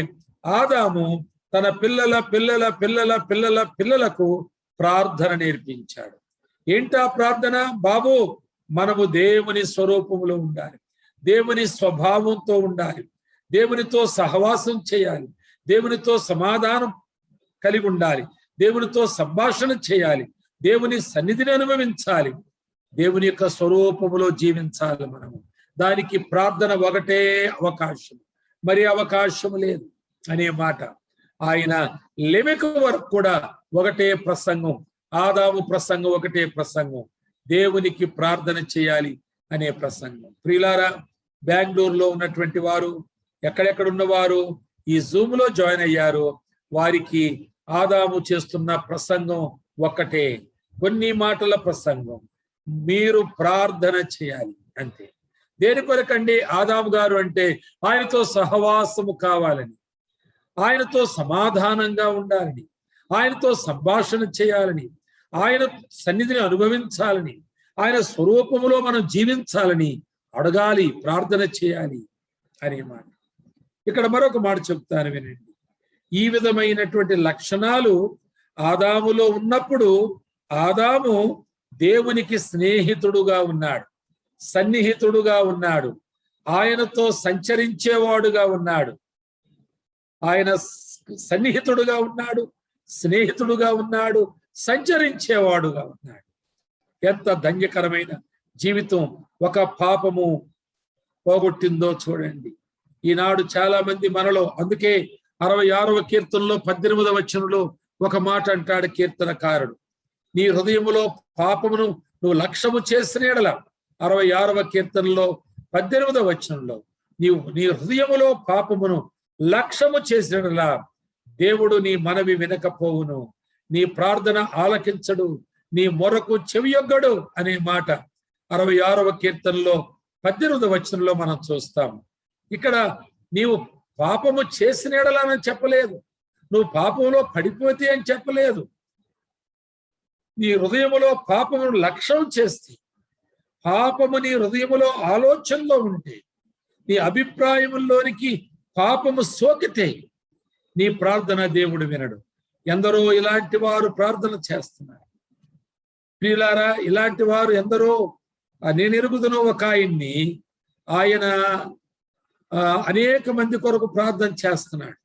ఆదాము తన పిల్లల పిల్లల పిల్లల పిల్లల పిల్లలకు ప్రార్థన నేర్పించాడు. ఏంటా ప్రార్థన? బాబు, మనము దేవుని స్వరూపంలో ఉండాలి, దేవుని స్వభావంతో ఉండాలి, దేవునితో సహవాసం చేయాలి, దేవునితో సమాధానం కలిగి ఉండాలి, దేవునితో సంభాషణ చేయాలి, దేవుని సన్నిధిని అనుభవించాలి, దేవుని యొక్క స్వరూపములో జీవించాలి. మనము దానికి ప్రార్థన ఒకటే అవకాశం, మరి అవకాశం లేదు అనే మాట. ఆయన లెమెకు వరకు కూడా ఒకటే ప్రసంగం, ఆదాము ప్రసంగం ఒకటే ప్రసంగం, దేవునికి ప్రార్థన చేయాలి అనే ప్రసంగం. ప్రియులారా, బెంగళూరులో ఉన్నటువంటి వారు, ఎక్కడెక్కడ ఉన్నవారు ఈ జూమ్ లో జాయిన్ అయ్యారు, వారికి ఆదాము చేస్తున్న ప్రసంగం ఒక్కటే, కొన్ని మాటల ప్రసంగం. మీరు ప్రార్థన చేయాలి అంతే. దేని కొరకండి? ఆదాము గారు అంటే ఆయనతో సహవాసము కావాలని, ఆయనతో సమాధానంగా ఉండాలని, ఆయనతో సంభాషణ చేయాలని, ఆయన సన్నిధిని అనుభవించాలని, ఆయన స్వరూపములో మనం జీవించాలని అడగాలి, ప్రార్థన చేయాలి అనే మాట. ఇక్కడ మరొక మాట చెప్తాను వినండి. ఈ విధమైనటువంటి లక్షణాలు ఆదాములో ఉన్నప్పుడు ఆదాము దేవునికి స్నేహితుడుగా ఉన్నాడు, సన్నిహితుడుగా ఉన్నాడు, ఆయనతో సంచరించేవాడుగా ఉన్నాడు. ఆయన సన్నిహితుడుగా ఉన్నాడు, స్నేహితుడుగా ఉన్నాడు, సంచరించేవాడుగా ఉన్నాడు. ఎంత ధన్యకరమైన జీవితం ఒక పాపము పోగొట్టిందో చూడండి. ఈనాడు చాలా మంది మనలో, అందుకే 66వ కీర్తనలో 18వ వచనంలో ఒక మాట అంటాడు కీర్తనకారుడు, నీ హృదయములో పాపమును నువ్వు లక్ష్యము చేసిన ఎడల, 66వ కీర్తనలో 18వ వచనంలో, నీ హృదయములో పాపమును లక్ష్యము చేసిన ఎడల దేవుడు నీ మనవి వినకపోవును, నీ ప్రార్థన ఆలకించడు, నీ మొరకు చెవియొగ్గడు అనే మాట 66వ కీర్తనలో 18వ వచనంలో మనం చూస్తాం. ఇక్కడ నీవు పాపము చేసిన ఎడలని చెప్పలేదు, నువ్వు పాపంలో పడిపోతే అని చెప్పలేదు. నీ హృదయములో పాపమును లక్ష్యం చేస్తే, పాపము నీ హృదయములో ఆలోచనలో ఉంటే, నీ అభిప్రాయముల్లోనికి పాపము సోకితే నీ ప్రార్థన దేవుడు వినడు. ఎందరో ఇలాంటి వారు ప్రార్థన చేస్తున్నారు. ప్రియులారా, ఇలాంటి వారు ఎందరో. నేను ఎరుగుదును ఒక ఆయన్ని, ఆయన అనేక మంది కొరకు ప్రార్థన చేస్తున్నాడు.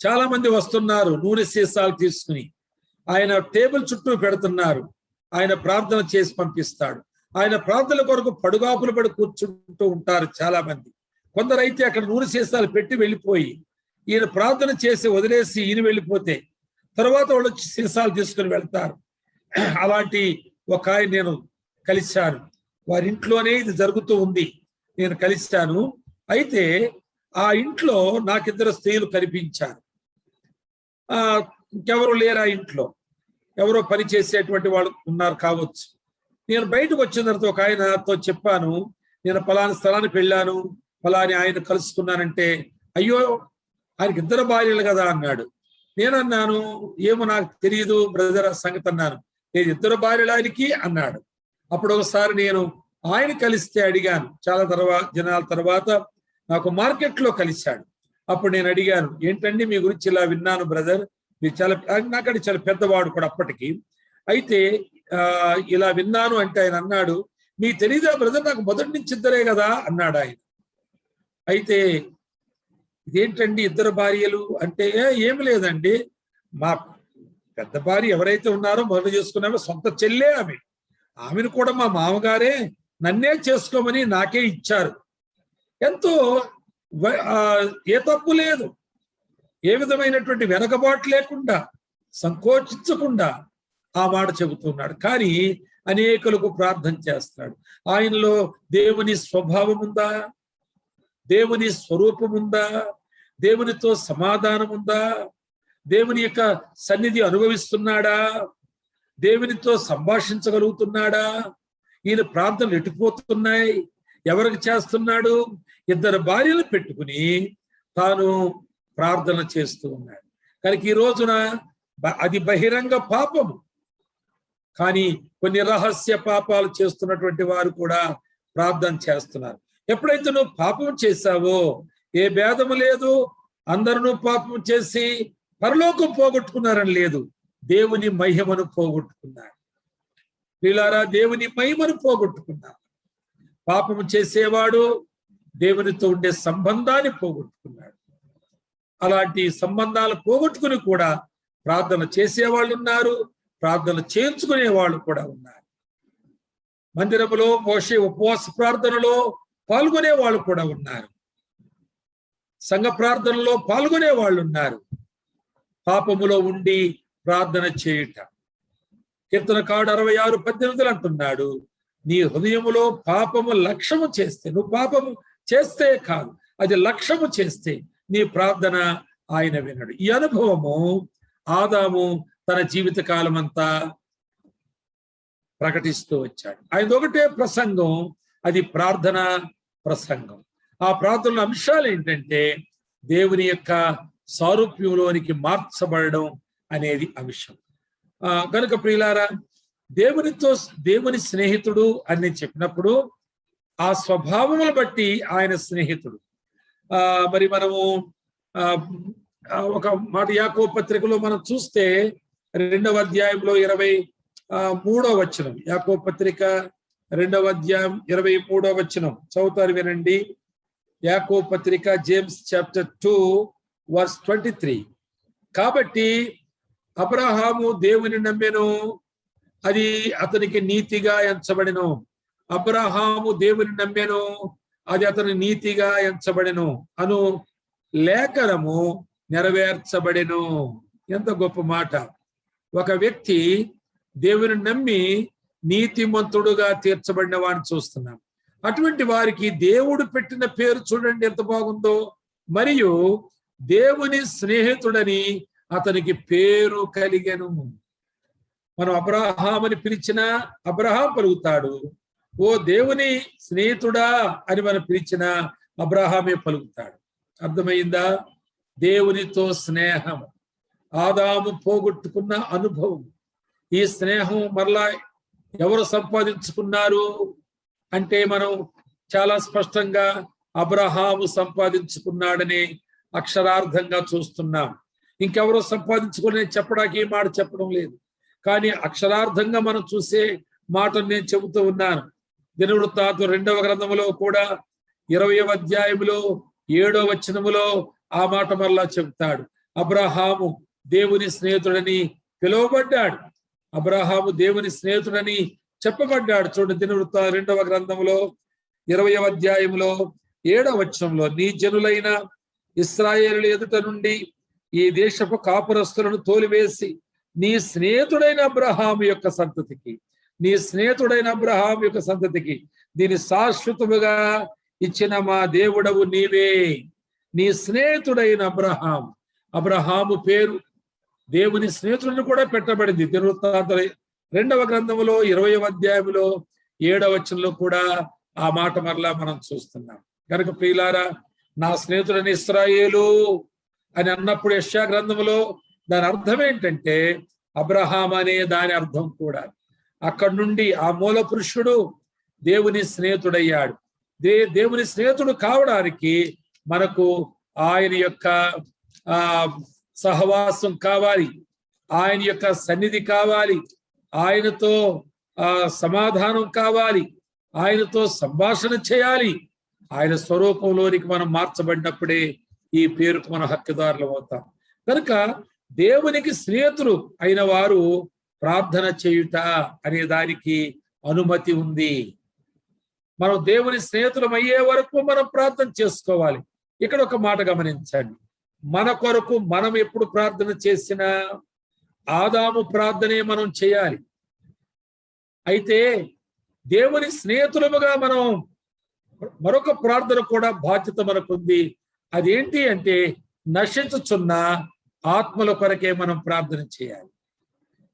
చాలా మంది వస్తున్నారు నూనె సీసాలు తీసుకుని, ఆయన టేబుల్ చుట్టూ పెడుతున్నారు, ఆయన ప్రార్థన చేసి పంపిస్తాడు. ఆయన ప్రార్థన కొరకు పడుగాపులు పడి కూర్చుంటూ ఉంటారు చాలా మంది. కొందరైతే అక్కడ నూనె సీసాలు పెట్టి వెళ్ళిపోయి, ఈయన ప్రార్థన చేసి వదిలేసి ఈయన వెళ్ళిపోతే తర్వాత వాళ్ళు సీసాలు తీసుకుని వెళ్తారు. అలాంటి ఒక ఆయన నేను కలిశాను, వారి ఇంట్లోనే ఇది జరుగుతూ ఉంది, నేను కలిశాను. అయితే ఆ ఇంట్లో నాకిద్దరు స్త్రీలు కనిపించారు. ఇంకెవరు లేరు ఆ ఇంట్లో, ఎవరో పని చేసేటువంటి వాళ్ళు ఉన్నారు కావచ్చు. నేను బయటకు వచ్చిన తర్వాత ఒక ఆయనతో చెప్పాను, నేను పలానా స్థలానికి వెళ్ళాను, పలాని ఆయన కలుసుకున్నానంటే, అయ్యో ఆయనకి ఇద్దరు భార్యలు కదా అన్నాడు. నేనన్నాను, ఏమో నాకు తెలియదు బ్రదర్ ఆ సంగతి అన్నాను. నేను ఇద్దరు భార్యలు ఆయనకి అన్నాడు. అప్పుడు ఒకసారి నేను ఆయన కలిస్తే అడిగాను, చాలా జనాల తర్వాత నాకు మార్కెట్లో కలిశాడు. అప్పుడు నేను అడిగాను, ఏంటండి మీ గురించి ఇలా విన్నాను బ్రదర్, మీరు చాలా, నాకంటే చాలా పెద్దవాడు కూడా అప్పటికి. అయితే ఇలా విన్నాను అంటే ఆయన అన్నాడు, మీకు తెలీదా బ్రదర్, నాకు మొదటి నుంచి ఇద్దరే కదా అన్నాడు ఆయన. అయితే ఇదేంటండి ఇద్దరు భార్యలు అంటే, ఏమి లేదండి, మా పెద్ద భార్య ఎవరైతే ఉన్నారో మొదలు చేసుకున్నామో సొంత చెల్లే ఆమె, ఆమెను కూడా మా మామగారే నన్నే చేసుకోమని నాకే ఇచ్చారు. ఎంతో ఏ తప్పు లేదు, ఏ విధమైనటువంటి వెనకబాటు లేకుండా, సంకోచించకుండా ఆ మాట చెబుతున్నాడు. కానీ అనేకులకు ప్రార్థన చేస్తున్నాడు. ఆయనలో దేవుని స్వభావం ఉందా, దేవుని స్వరూపం ఉందా, దేవునితో సమాధానం ఉందా, దేవుని యొక్క సన్నిధి అనుభవిస్తున్నాడా, దేవునితో సంభాషించగలుగుతున్నాడా? ఈయన ప్రార్థనలు ఎటుపోతున్నాయి, ఎవరికి చేస్తున్నాడు? ఇద్దరు భార్యలు పెట్టుకుని తాను ప్రార్థన చేస్తూ ఉన్నాడు. కనుక ఈ రోజున అది బహిరంగ పాపము, కానీ కొన్ని రహస్య పాపాలు చేస్తున్నటువంటి వారు కూడా ప్రార్థన చేస్తున్నారు. ఎప్పుడైతే నువ్వు పాపం చేశావో ఏ భేదము లేదు, అందరూ పాపం చేసి పరలోకం పోగొట్టుకున్నారని లేదు, దేవుని మహిమను పోగొట్టుకున్నారు. వీళ్ళారా, దేవుని మహిమను పోగొట్టుకున్నారు. పాపము చేసేవాడు దేవునితో ఉండే సంబంధాన్ని పోగొట్టుకున్నాడు. అలాంటి సంబంధాలు పోగొట్టుకుని కూడా ప్రార్థన చేసేవాళ్ళు ఉన్నారు, ప్రార్థన చేయించుకునే వాళ్ళు కూడా ఉన్నారు. మందిరములో మోషే ఉపవాస ప్రార్థనలో పాల్గొనే వాళ్ళు కూడా ఉన్నారు, సంఘ ప్రార్థనలో పాల్గొనే వాళ్ళు ఉన్నారు. పాపములో ఉండి ప్రార్థన చేయుట. కీర్తనకారుడు 66:18 అంటున్నాడు, నీ హృదయములో పాపము లక్ష్యము చేస్తే, నువ్వు పాపము చేస్తే కాదు, అది లక్ష్యము చేస్తే నీ ప్రార్థన ఆయన వినడు. ఈ అనుభవము ఆదాము తన జీవిత కాలం అంతా ప్రకటిస్తూ వచ్చాడు. ఆయన ఒకటే ప్రసంగం, అది ప్రార్థన ప్రసంగం. ఆ ప్రార్థనల అంశాలు ఏంటంటే దేవుని యొక్క సారూప్యంలోనికి మార్చబడడం అనేది అంశం. కనుక ప్రియులారా, దేవుని స్నేహితుడు అని చెప్పినప్పుడు ఆ స్వభావములు బట్టి ఆయన స్నేహితుడు. మరి మనము ఒక మాట యాకోబు పత్రికలో మనం చూస్తే 2వ అధ్యాయంలో 23వ వచనం, యాకోబు పత్రిక 2వ అధ్యాయం 23వ వచనం చదువుతారు, వినండి. యాకోబు పత్రిక, జేమ్స్ చాప్టర్ 2:23. కాబట్టి అబ్రహాము దేవుని నమ్మెను, అది అతనికి నీతిగా ఎంచబడెను. అబ్రహాము దేవుని నమ్మెను, అది అతని నీతిగా ఎంచబడెను అను లేఖనము నెరవేర్చబడెను. ఎంత గొప్ప మాట! ఒక వ్యక్తి దేవుని నమ్మి నీతిమంతుడుగా తీర్చబడిన వాడిని చూస్తున్నాం. అటువంటి వారికి దేవుడు పెట్టిన పేరు చూడండి ఎంత బాగుందో. మరియు దేవుని స్నేహితుడని అతనికి పేరు కలిగెను. మనం అబ్రహాముని పిలిచినా అబ్రహాం పలుకుతాడు, ఓ దేవుని స్నేహితుడా అని మనం పిలిచినా అబ్రహామే పలుకుతాడు. అర్థమైందా? దేవునితో స్నేహం, ఆదాము పోగొట్టుకున్న అనుభవం. ఈ స్నేహం మరలా ఎవరు సంపాదించుకున్నారు అంటే మనం చాలా స్పష్టంగా అబ్రహాము సంపాదించుకున్నాడని అక్షరార్థంగా చూస్తున్నాం. ఇంకెవరో సంపాదించుకునే చెప్పడానికి ఈ మాట చెప్పడం లేదు, కానీ అక్షరార్థంగా మనం చూసే మాటను నేను చెబుతూ ఉన్నాను. దినవృత్తాంతం 2వ గ్రంథములో కూడా 20వ అధ్యాయంలో 7వ వచనములో ఆ మాట మరలా చెబుతాడు. అబ్రహాము దేవుని స్నేహితుడని పిలువబడ్డాడు, అబ్రహాము దేవుని స్నేహితుడని చెప్పబడ్డాడు. చూడండి, దినవృత్తాంతం 2వ గ్రంథంలో 20వ అధ్యాయంలో 7వ వచనంలో, నీ జనులైన ఇశ్రాయేలు ఎదుట నుండి ఈ దేశపు కాపురస్తులను తోలివేసి నీ స్నేహితుడైన అబ్రహాము యొక్క సంతతికి, నీ స్నేహితుడైన అబ్రహాము యొక్క సంతతికి దీని శాశ్వతముగా ఇచ్చిన మా దేవుడవు నీవే. నీ స్నేహితుడైన అబ్రహాము పేరు దేవుని స్నేహితుడిని కూడా పెట్టబడింది. దినవృత్తాంతం 2వ గ్రంథంలో 20వ అధ్యాయంలో 7వ వచనంలో కూడా ఆ మాట మరలా మనం చూస్తున్నాం. కనుక ప్రియులారా, నా స్నేహితుడని ఇశ్రాయేలు అని అన్నప్పుడు యెషయా గ్రంథంలో దాని అర్థం ఏంటంటే అబ్రహాం అనే దాని అర్థం కూడా. అక్కడి నుండి ఆ మూల పురుషుడు దేవుని స్నేహితుడయ్యాడు. దేవుని స్నేహితుడు కావడానికి మనకు ఆయన యొక్క సహవాసం కావాలి, ఆయన యొక్క సన్నిధి కావాలి, ఆయనతో సమాధానం కావాలి, ఆయనతో సంభాషణ చేయాలి. ఆయన స్వరూపంలోనికి మనం మార్చబడినప్పుడే ఈ పేరుకు మనం హక్కుదారులం అవుతాం. కనుక దేవునికి స్నేహితులు అయిన వారు ప్రార్థన చేయుట అనే దానికి అనుమతి ఉంది. మనం దేవుని స్నేహితులం అయ్యే వరకు మనం ప్రార్థన చేసుకోవాలి. ఇక్కడ ఒక మాట గమనించండి, మన కొరకు మనం ఎప్పుడు ప్రార్థన చేసినా ఆదాము ప్రార్థనే మనం చేయాలి. అయితే దేవుని స్నేహితులముగా మనం మరొక ప్రార్థన కూడా బాధ్యత మనకుంది. అదేంటి అంటే నశించుచున్న ఆత్మల కొరకే మనం ప్రార్థన చేయాలి.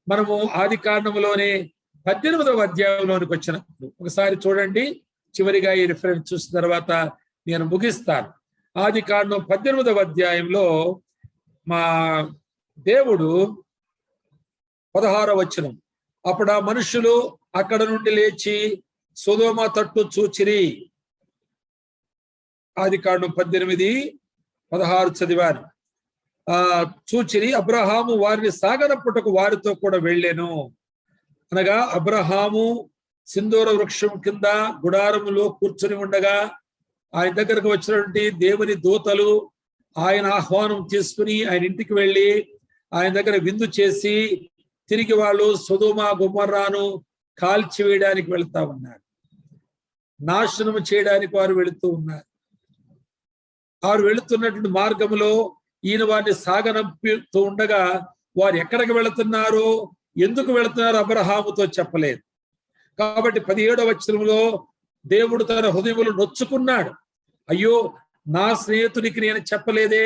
మనము ఆది కాండములోనే 18వ అధ్యాయంలోనికి వచ్చినప్పుడు ఒకసారి చూడండి, చివరిగా ఈ రిఫరెన్స్ చూసిన తర్వాత నేను ముగిస్తాను. ఆది కాండం 18వ అధ్యాయంలో మా దేవుడు 16వ వచనం, అప్పుడు ఆ మనుషులు అక్కడ నుండి లేచి సొదొమ తట్టు చూచిరి. ఆది కాండం 18:16 చదివాను. చూచిరి, అబ్రహాము వారిని సాగనప్పుటకు వారితో కూడా వెళ్ళాను. అనగా అబ్రహాము సింధూర వృక్షం కింద గుడారములో కూర్చొని ఉండగా ఆయన దగ్గరకు వచ్చినటువంటి దేవుని దూతలు ఆయన ఆహ్వానం తీసుకుని ఆయన ఇంటికి వెళ్ళి ఆయన దగ్గర విందు చేసి తిరిగి వాళ్ళు సొదొమ గొమొర్రాను కాల్చివేయడానికి వెళ్తా ఉన్నారు. నాశనం చేయడానికి వారు వెళుతూ ఉన్నారు. వారు వెళుతున్నటువంటి మార్గంలో ఈయన వారిని సాగనంపుతూ ఉండగా వారు ఎక్కడికి వెళుతున్నారో ఎందుకు వెళుతున్నారో అబ్రహాముతో చెప్పలేదు. కాబట్టి 17వ వచనంలో దేవుడు తన హృదయములు నొచ్చుకున్నాడు. అయ్యో, నా స్నేహితునికి నేను చెప్పలేదే,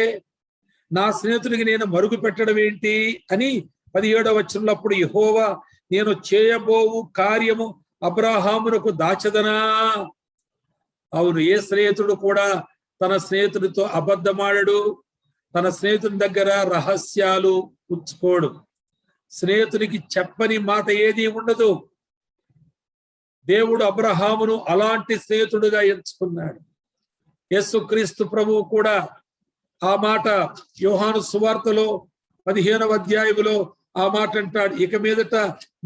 నా స్నేహితునికి నేను మరుగు పెట్టడం ఏంటి అని 17వ వచనంలో అప్పుడు యెహోవా నేను చేయబోవు కార్యము అబ్రహామునకు దాచదనా. అవును, ఏ స్నేహితుడు కూడా తన స్నేహితుడితో అబద్ధమాడడు, తన స్నేహితుని దగ్గర రహస్యాలు ఉంచుకోడు. స్నేహితునికి చెప్పని మాట ఏది ఉండదు. దేవుడు అబ్రహామును అలాంటి స్నేహితుడిగా ఎంచుకున్నాడు. యేసుక్రీస్తు ప్రభువు కూడా ఆ మాట యోహాను సువార్తలో 15వ అధ్యాయములో ఆ మాట అంటాడు, ఇక మీదట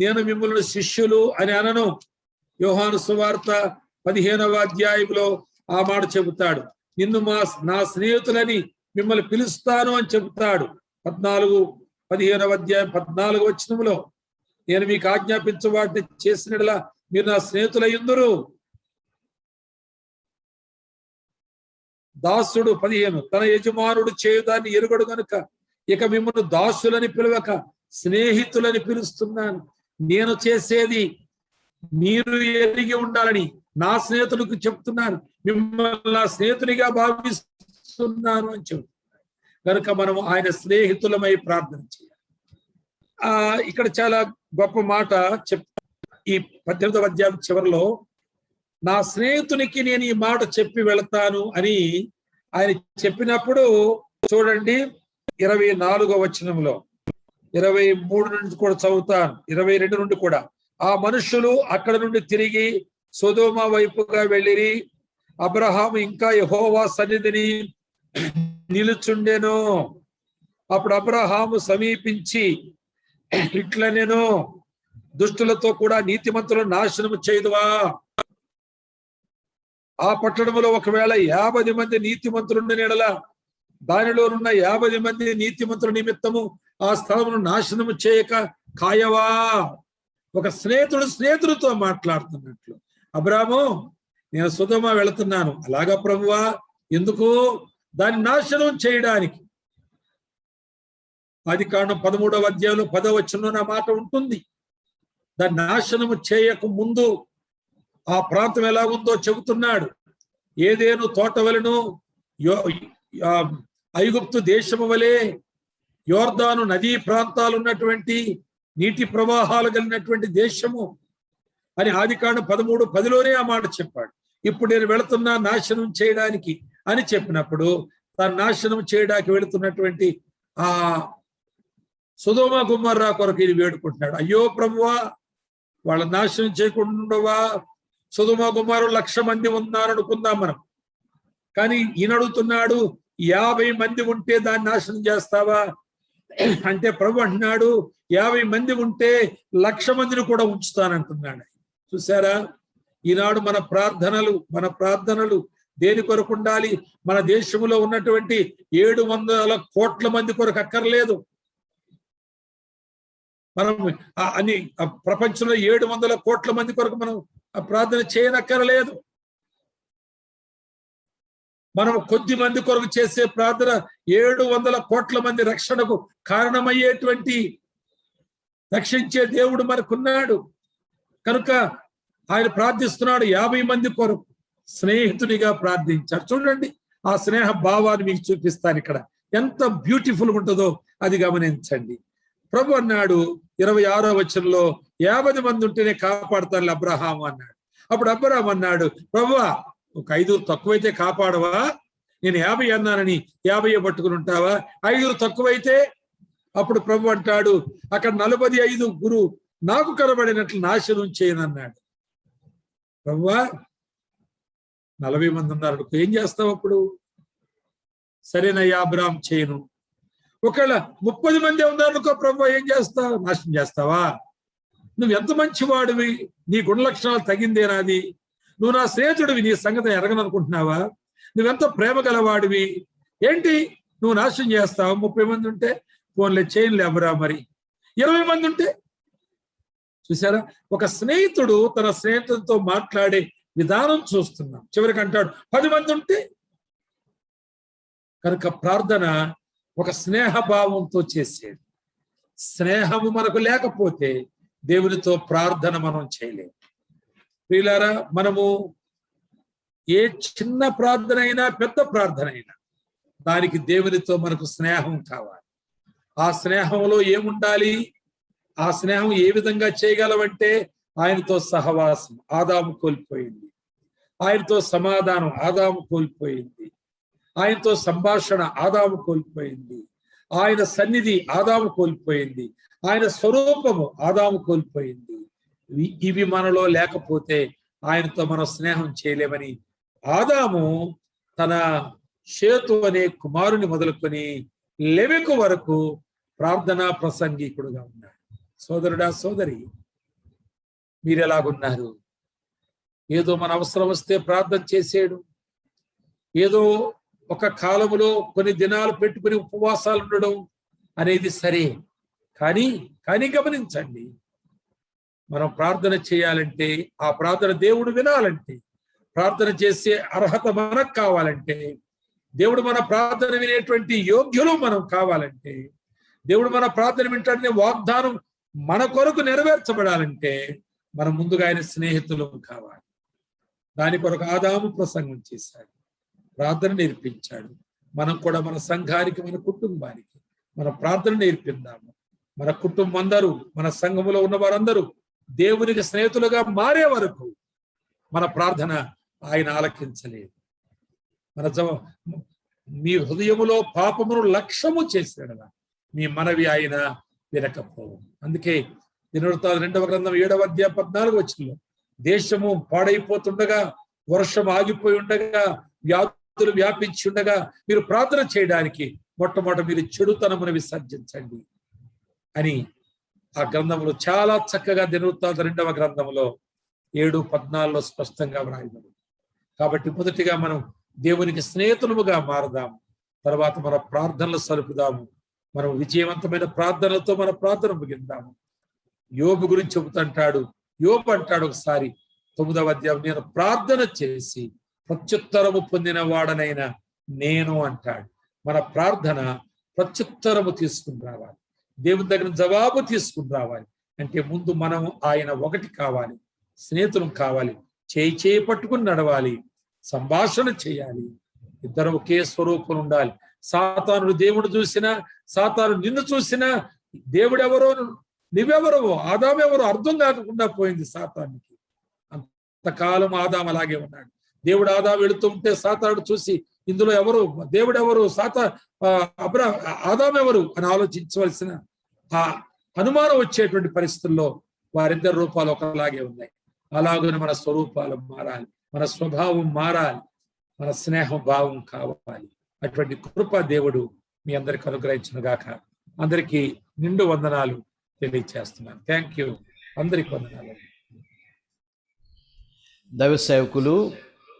నేను మిమ్మల్ని శిష్యులు అని అనను. యోహాను సువార్త 15వ అధ్యాయంలో ఆ మాట చెబుతాడు. నిన్ను నా స్నేహితులని మిమ్మల్ని పిలుస్తాను అని చెబుతాడు. 15వ అధ్యాయం 14వ వచనంలో నేను మీకు ఆజ్ఞాపించు వాటిని చేసినట్లా మీరు నా స్నేహితులయ్యుందురు. దాసుడు 15 తన యజమానుడు చేయుదాన్ని ఎరుగడు గనుక ఇక మిమ్మల్ని దాసులని పిలవక స్నేహితులని పిలుస్తున్నాను. నేను చేసేది మీరు ఎరిగి ఉండాలని నా స్నేహితులకు చెప్తున్నాను, మిమ్మల్ని నా స్నేహితునిగా భావిస్తున్నాను అని చెబుతున్నాను. కనుక మనము ఆయన స్నేహితులమై ప్రార్థన చేయాలి. ఇక్కడ చాలా గొప్ప మాట ఈ 18వ అధ్యాయం చివరిలో నా స్నేహితునికి నేను ఈ మాట చెప్పి వెళతాను అని ఆయన చెప్పినప్పుడు చూడండి 24వ వచనంలో 23 నుండి కూడా చదువుతాను, 22 నుండి కూడా. ఆ మనుషులు అక్కడ నుండి తిరిగి సొదొమ వైపుగా వెళ్ళిరి. అబ్రహాము ఇంకా యెహోవా సన్నిధిని నిలుచుండెను. అప్పుడు అబ్రహాము సమీపించి ఇట్లనెను, దుష్టులతో కూడా నీతిమంతులను నాశనము చేయదువా? ఆ పట్టణంలో ఒకవేళ 50 మంది నీతిమంతులుండి నెడల దానిలోనున్న 50 మంది నీతిమంతుల నిమిత్తము ఆ స్థలమును నాశనము చేయక కాయవా? ఒక స్నేహితుడితో మాట్లాడుతున్నట్లు, అబ్రాము నేను సొదొమ వెళుతున్నాను. అలాగా ప్రభువా? ఎందుకు? దాన్ని నాశనం చేయడానికి. ఆదికాండం 13వ అధ్యాయంలో 10వ వచనంలో నా మాట ఉంటుంది. దాన్ని నాశనము చేయక ముందు ఆ ప్రాంతం ఎలా ఉందో చెబుతున్నాడు. ఏదేను తోట వలెను, ఐగుప్తు దేశము వలె, యోర్దాను నదీ ప్రాంతాలు ఉన్నటువంటి నీటి ప్రవాహాలు కలిగినటువంటి దేశము అని ఆదికాండం 13:10లోనే ఆ మాట చెప్పాడు. ఇప్పుడు నేను వెళుతున్నా నాశనం చేయడానికి అని చెప్పినప్పుడు తాను నాశనం చేయడానికి వెళుతున్నటువంటి ఆ సొదొమ గొమొర్రా కొరకు ఇది వేడుకుంటున్నాడు. అయ్యో ప్రభువా, వాళ్ళ నాశనం చేయకుండా సొదొమ గొమొర్రా 1,00,000 మంది ఉన్నారు అనుకుందాం మనం. కానీ ఈయన అడుగుతున్నాడు 50 మంది ఉంటే దాన్ని నాశనం చేస్తావా అంటే ప్రభు అంటున్నాడు 50 మంది ఉంటే 1,00,000 మందిని కూడా ఉంచుతానంటున్నాడు. చూసారా, ఈనాడు మన ప్రార్థనలు దేని కొరకు ఉండాలి? మన దేశంలో ఉన్నటువంటి 700 కోట్ల మంది కొరకు అక్కర్లేదు. మనం అని ప్రపంచంలో 700 కోట్ల మంది కొరకు మనం ప్రార్థన చేయనక్కర్లేదు. మనం కొద్ది మంది కొరకు చేసే ప్రార్థన 700 కోట్ల మంది రక్షణకు కారణమయ్యేటువంటి రక్షించే దేవుడు మనకున్నాడు. కనుక ఆయన ప్రార్థిస్తున్నాడు 50 మంది కొరకు. స్నేహితునిగా ప్రార్థించారు. చూడండి, ఆ స్నేహ భావాన్ని మీకు చూపిస్తాను. ఇక్కడ ఎంత బ్యూటిఫుల్ ఉంటుందో అది గమనించండి. ప్రభు అన్నాడు 26వ వచనంలో 50 మంది ఉంటేనే కాపాడుతాను అబ్రహాము అన్నాడు. అప్పుడు అబ్రహాం అన్నాడు, ప్రభువా ఒక 5 తక్కువైతే కాపాడవా? నేను 50 అన్నానని 50 పట్టుకుని ఉంటావా? 5 తక్కువైతే? అప్పుడు ప్రభు అంటాడు, అక్కడ 45 నాకు కనబడినట్లు నాశనం చేయనన్నాడు. ప్రభువా 40 మంది ఉన్నారు, ఏం చేస్తావు అప్పుడు? సరేనయ్యా అబ్రహాం చేయను. ఒకవేళ 30 మంది ఉన్నారనుకో ప్రభు, ఏం చేస్తావు? నాశనం చేస్తావా? నువ్వు ఎంత మంచివాడివి, నీ గుణ లక్షణాలు తగిందేనాది, నువ్వు నా స్నేహితుడివి, నీ సంగతి ఎరగననుకుంటున్నావా, నువ్వెంత ప్రేమ గలవాడివి, ఏంటి నువ్వు నాశనం చేస్తావు, 30 మంది ఉంటే ఫోన్లే చైన్లు ఎవరా, మరి 20 మంది ఉంటే. చూసారా, ఒక స్నేహితుడు తన స్నేహితులతో మాట్లాడే విధానం చూస్తున్నాం. చివరికి అంటాడు 10 మంది ఉంటే. కనుక ప్రార్థన ఒక స్నేహభావంతో చేసేది. స్నేహము మనకు లేకపోతే దేవునితో ప్రార్థన మనం చేయలేము. ప్రియులారా, మనము ఏ చిన్న ప్రార్థన అయినా పెద్ద ప్రార్థన అయినా దానికి దేవునితో మనకు స్నేహం కావాలి. ఆ స్నేహంలో ఏముండాలి, ఆ స్నేహం ఏ విధంగా చేయగలమంటే ఆయనతో సహవాసం ఆదాము కోల్పోయింది, ఆయనతో సమాధానం ఆదాము కోల్పోయింది, ఆయనతో సంభాషణ ఆదాము కోల్పోయింది, ఆయన సన్నిధి ఆదాము కోల్పోయింది, ఆయన స్వరూపము ఆదాము కోల్పోయింది. ఇవి మనలో లేకపోతే ఆయనతో మనం స్నేహం చేయలేమని ఆదాము తన షేతు అనే కుమారుని మొదలుకొని లెవెకు వరకు ప్రార్థనా ప్రసంగికుడుగా ఉన్నాడు. సోదరుడా, సోదరి, మీరు ఎలాగున్నారు? ఏదో మన అవసరం వస్తే ప్రార్థన చేసేడు, ఏదో ఒక కాలములో కొన్ని దినాలు పెట్టుకుని ఉపవాసాలు ఉండడం అనేది సరే, కానీ గమనించండి, మనం ప్రార్థన చేయాలంటే, ఆ ప్రార్థన దేవుడు వినాలంటే, ప్రార్థన చేసే అర్హత మనకు కావాలంటే, దేవుడు మన ప్రార్థన వినేటువంటి యోగ్యులు మనం కావాలంటే, దేవుడు మన ప్రార్థన వింటాడనే వాగ్దానం మన కొరకు నెరవేర్చబడాలంటే మనం ముందుగా ఆయన స్నేహితులు కావాలి. దాని కొరకు ఆదాము ప్రసంగం చేశాడు, ప్రార్థన నేర్పించాడు. మనం కూడా మన సంఘానికి, మన కుటుంబానికి మన ప్రార్థన నేర్పిందాము. మన కుటుంబం అందరూ, మన సంఘములో ఉన్న వారందరూ దేవునికి స్నేహితులుగా మారే వరకు మన ప్రార్థన ఆయన ఆలకించలేదు. మీ హృదయములో పాపమును లక్ష్యము చేశాడు, మీ మనవి ఆయన వినకపోవు. అందుకే దినవృత్తాంతం 2వ గ్రంథం 7వ అధ్యాయం 14వ వచనంలో, దేశము పాడైపోతుండగా, వర్షం ఆగిపోయి ఉండగా, వ్యాధులు వ్యాపించి ఉండగా మీరు ప్రార్థన చేయడానికి మొట్టమొదట మీరు చెడుతనమును విసర్జించండి అని ఆ గ్రంథంలో చాలా చక్కగా దినవృత్తాంతం 2వ గ్రంథంలో 7:14 స్పష్టంగా వ్రాయబడింది. కాబట్టి మొదటిగా మనం దేవునికి స్నేహితులుగా మారదాము, తర్వాత మన ప్రార్థనలు సలుపుదాము. మనం విజయవంతమైన ప్రార్థనలతో మన ప్రార్థన ముగిందాము. యోబు గురించి చెబుతుంటాడు, యోబు అంటాడు ఒకసారి 9వ అధ్యాయం, నేను ప్రార్థన చేసి ప్రత్యుత్తరము పొందిన వాడనైనా నేను అంటాడు. మన ప్రార్థన ప్రత్యుత్తరము తీసుకుని రావాలి, దేవుని దగ్గర జవాబు తీసుకుని రావాలి. అంటే ముందు మనం ఆయన ఒకటి కావాలి, స్నేహితులు కావాలి, చేయి పట్టుకుని నడవాలి, సంభాషణ చేయాలి, ఇద్దరు ఒకే స్వరూపం ఉండాలి. సాతానుడు దేవుడు చూసినా, సాతాను నిన్ను చూసినా, దేవుడెవరో నువ్వెవరో ఆదామెవరో అర్థం కాకుండా పోయింది సాతానికి. అంతకాలం ఆదాం అలాగే ఉన్నాడు. దేవుడు ఆదాం వెళుతూ ఉంటే సాతానుడు చూసి, ఇందులో ఎవరు దేవుడెవరు, ఆదామెవరు అని ఆలోచించవలసిన ఆ అనుమానం వచ్చేటువంటి పరిస్థితుల్లో వారిద్దరి రూపాలు ఒకలాగే ఉన్నాయి. అలాగే మన స్వరూపాలు మారాలి, మన స్వభావం మారాలి, మన స్నేహం భావం కావాలి. అటువంటి కృప దేవుడు మీ అందరికి అనుగ్రహించును గాక. అందరికీ నిండు వందనాలు తెలియజేస్తున్నాను. థ్యాంక్ యూ, అందరికి వందనాలు. దైవ సేవకులు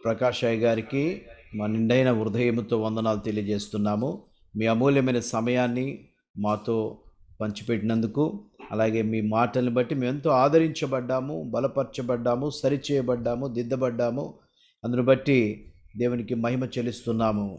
ప్రకాష్ అయ్య గారికి మా నిండైన హృదయంతో వందనాలు తెలియజేస్తున్నాము. మీ అమూల్యమైన సమయాన్ని మాతో పంచిపెట్టినందుకు, అలాగే మీ మాటలను బట్టి మేము ఎంతో ఆదరించబడ్డాము, బలపరచబడ్డాము, సరిచేయబడ్డాము, దిద్దబడ్డాము. అందును బట్టి దేవునికి మహిమ చెల్లిస్తున్నాము.